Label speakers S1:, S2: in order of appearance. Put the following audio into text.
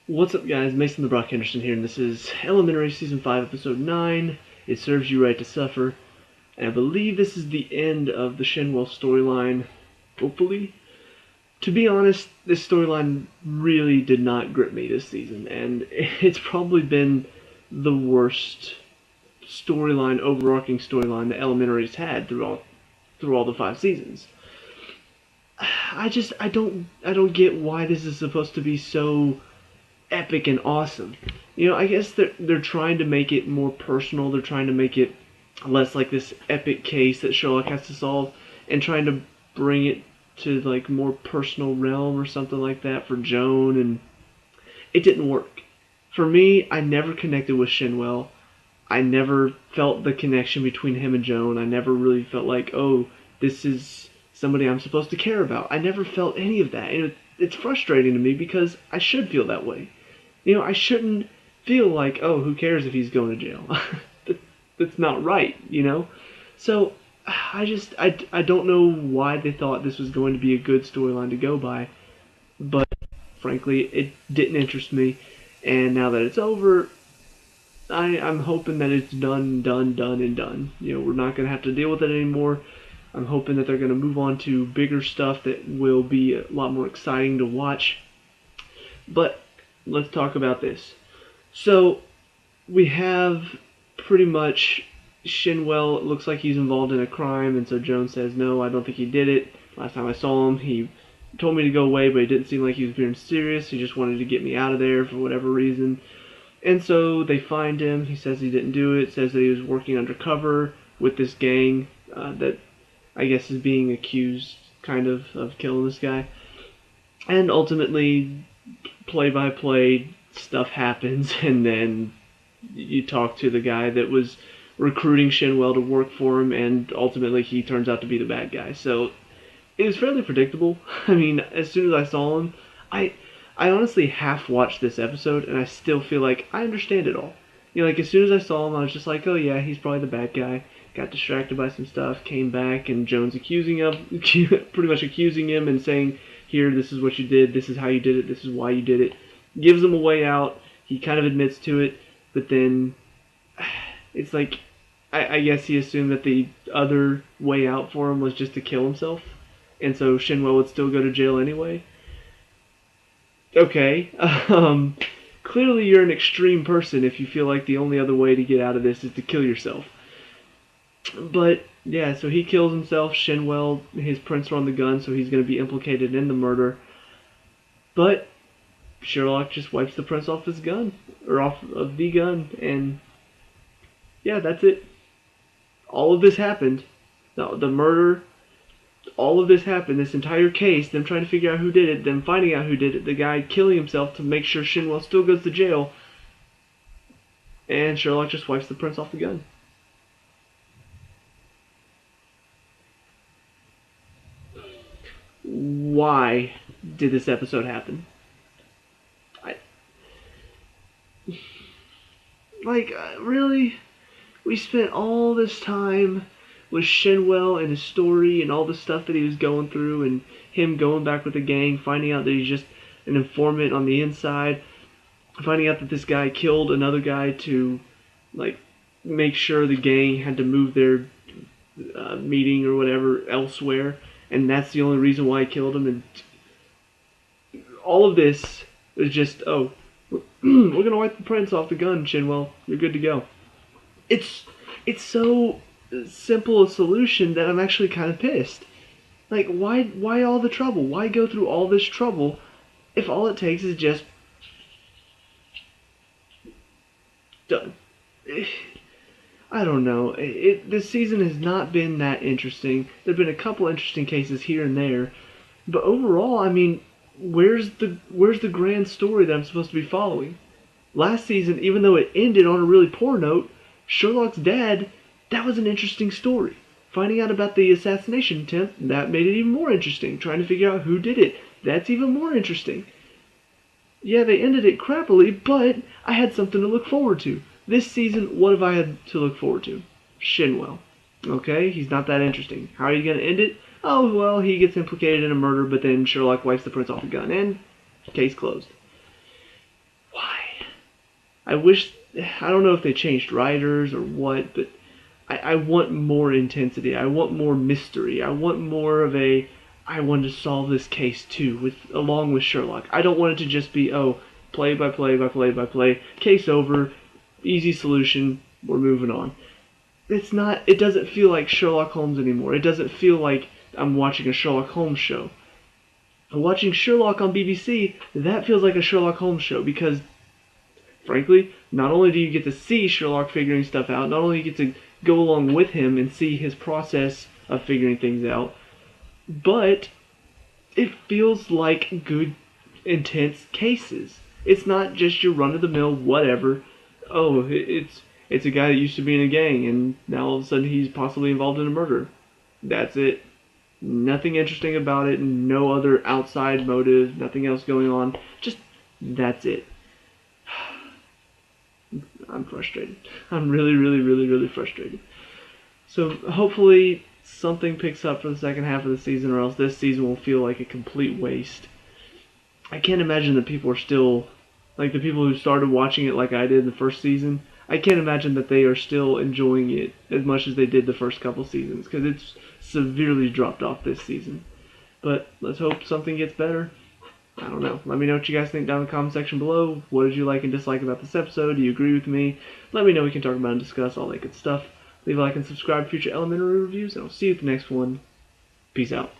S1: What's up, guys? Mason the Brock Henderson here, and this is Elementary Season 5, Episode 9. It serves you right to suffer. And I believe this is the end of the Shinwell storyline, hopefully. To be honest, this storyline really did not grip me this season, and it's probably been the worst storyline, overarching storyline that Elementary's had through all the 5 seasons. I don't get why this is supposed to be so epic and awesome. I guess they're trying to make it more personal. They're trying to make it less like this epic case that Sherlock has to solve, and trying to bring it to like more personal realm or something like that for Joan, and it didn't work. For me, I never connected with Shinwell. I never felt the connection between him and Joan. I never really felt like, oh, this is somebody I'm supposed to care about. I never felt any of that. And it's frustrating to me because I should feel that way. I shouldn't feel like, oh, who cares if he's going to jail? That's not right, So, I don't know why they thought this was going to be a good storyline to go by, but frankly, it didn't interest me. And now that it's over, I'm hoping that it's done, and done. We're not going to have to deal with it anymore. I'm hoping that they're going to move on to bigger stuff that will be a lot more exciting to watch. But let's talk about this. So, we have pretty much Shinwell. It looks like he's involved in a crime, and so Joan says, no, I don't think he did it. Last time I saw him, he told me to go away, but it didn't seem like he was being serious. He just wanted to get me out of there for whatever reason. And so they find him. He says he didn't do it. Says that he was working undercover with this gang that I guess is being accused kind of killing this guy. And ultimately, play-by-play stuff happens, and then you talk to the guy that was recruiting Shinwell to work for him, and ultimately he turns out to be the bad guy. So it was fairly predictable. I mean, as soon as I saw him, I honestly half watched this episode, and I still feel like I understand it all. Like as soon as I saw him, I was just like, oh yeah, he's probably the bad guy. Got distracted by some stuff, came back, and Joan's pretty much accusing him and saying, here, this is what you did, this is how you did it, this is why you did it. Gives him a way out. He kind of admits to it, but then it's like, I guess he assumed that the other way out for him was just to kill himself, and so Shinwell would still go to jail anyway. Okay, clearly you're an extreme person if you feel like the only other way to get out of this is to kill yourself. But, yeah, so he kills himself. Shinwell, his prints are on the gun, so he's going to be implicated in the murder. But Sherlock just wipes the prints off his gun, or off of the gun, and yeah, that's it. All of this happened. The murder, all of this happened, this entire case, them trying to figure out who did it, them finding out who did it, the guy killing himself to make sure Shinwell still goes to jail, and Sherlock just wipes the prints off the gun. Why did this episode happen? Really? We spent all this time with Shinwell and his story and all the stuff that he was going through, and him going back with the gang, finding out that he's just an informant on the inside, finding out that this guy killed another guy to, make sure the gang had to move their meeting or whatever elsewhere, and that's the only reason why he killed him, and all of this was just, oh, we're gonna wipe the prints off the gun, Shinwell. You're good to go. It's so simple a solution that I'm actually kind of pissed. Like, why all the trouble? Why go through all this trouble if all it takes is just done? I don't know. This season has not been that interesting. There've been a couple interesting cases here and there, but overall, I mean, where's the grand story that I'm supposed to be following? Last season, even though it ended on a really poor note, Sherlock's dad, that was an interesting story. Finding out about the assassination attempt, that made it even more interesting. Trying to figure out who did it, that's even more interesting. Yeah, they ended it crappily, but I had something to look forward to. This season, what have I had to look forward to? Shinwell. Okay, he's not that interesting. How are you going to end it? Oh, well, he gets implicated in a murder, but then Sherlock wipes the prints off the gun, and case closed. I wish, I don't know if they changed writers or what, but I want more intensity. I want more mystery. I want more of a, I want to solve this case too, along with Sherlock. I don't want it to just be, oh, play by play by play by play, case over, easy solution, we're moving on. It doesn't feel like Sherlock Holmes anymore. It doesn't feel like I'm watching a Sherlock Holmes show. Watching Sherlock on BBC, that feels like a Sherlock Holmes show because, frankly, not only do you get to see Sherlock figuring stuff out, not only do you get to go along with him and see his process of figuring things out, but it feels like good, intense cases. It's not just your run-of-the-mill whatever. Oh, it's a guy that used to be in a gang and now all of a sudden he's possibly involved in a murder. That's it. Nothing interesting about it, no other outside motive, nothing else going on. Just, that's it. I'm frustrated. I'm really, really, really, really frustrated. So hopefully something picks up for the second half of the season, or else this season will feel like a complete waste. I can't imagine that people are still, like the people who started watching it like I did in the first season, I can't imagine that they are still enjoying it as much as they did the first couple seasons, because it's severely dropped off this season. But let's hope something gets better. I don't know. Let me know what you guys think down in the comment section below. What did you like and dislike about this episode? Do you agree with me? Let me know. We can talk about and discuss all that good stuff. Leave a like and subscribe for future elementary reviews, and I'll see you at the next one. Peace out.